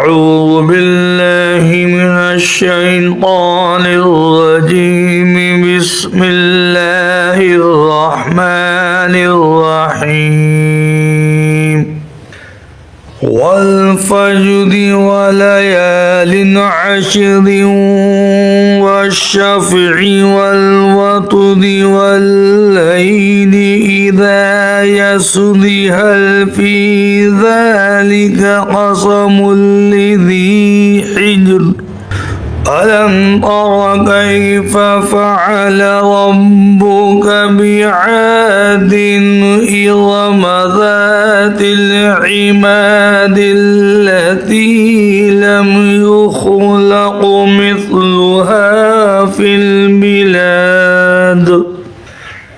أعوذ بالله من الشيطان الرجيم بسم الله الرحمن الرحيم والفجر وليال عشر والشفع والوتر والليل إذا يسر هل في ذلك قسم لذي حجر ألم تر كيف فعل ربك بعاد إرم ذات العماد التي لم يخلق مثلها في البلاد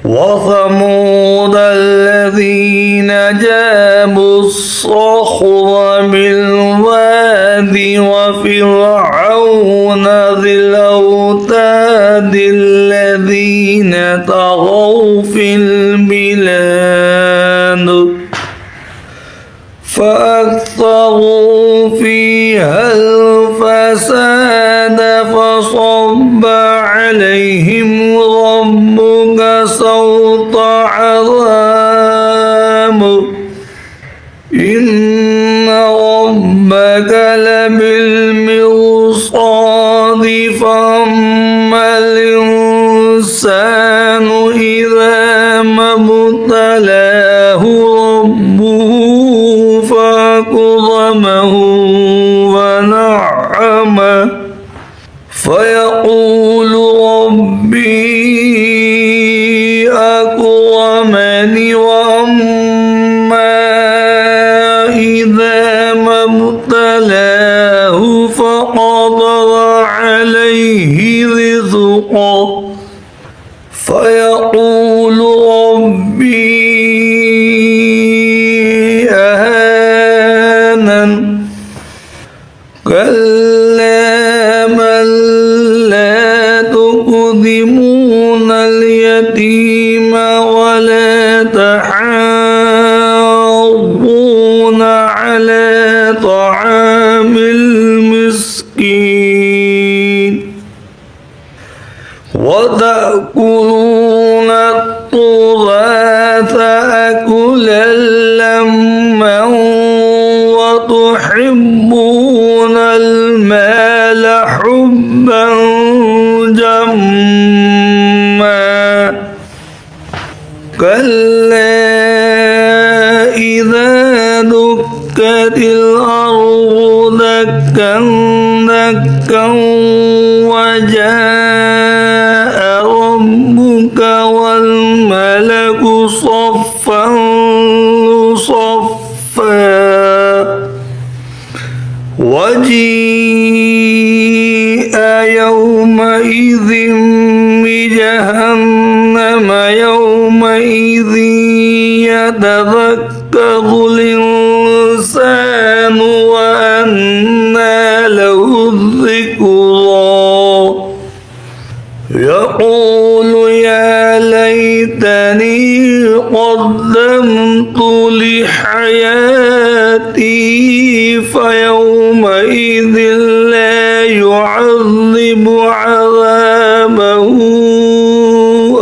وثمود الذين جابوا الصخر بالواد وفرعون ذي الأوتاد الذين طغوا في البلاد فأكثروا فيها الفساد فصب عليهم ربك صوت عذاب إن ربك لبالمرصاد فأما الإنسان إذا ما ابتلاه ربه فأكرمه ونعمه فيقول ربي أكرمن وأما إذا ما ابتلاه فقدر عليه رزقه فيقول ربي أهانن كلا بل لا تكرمون اليتيم ولا تحاضون على طعام المسكين وتأكلون التراث أكلا لما وتحبون المال حبا جما كلا إذا دكت الأرض دكا دكا وجاء ربك والملك صفا صفا وجيء يومئذ بجهنم يومئذ يتذكر الإنسان وأنى له الذكرى يقول يا ليتني قدمت لحياتي فيومئذ لا يعذب عذابه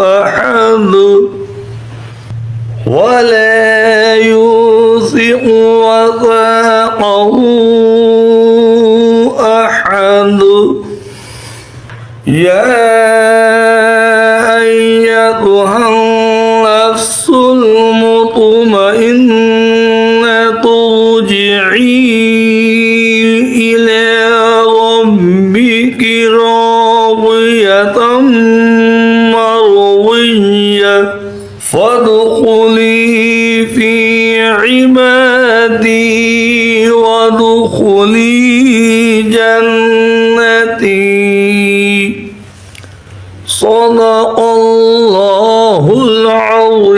أحد ولا يوثق وثاقه أحد يا أيتها النفس المطمئنة ارجعي إلى ربك راضية مرضية فادخلي في عبادي وادخلي جنتي صدق الله العظيم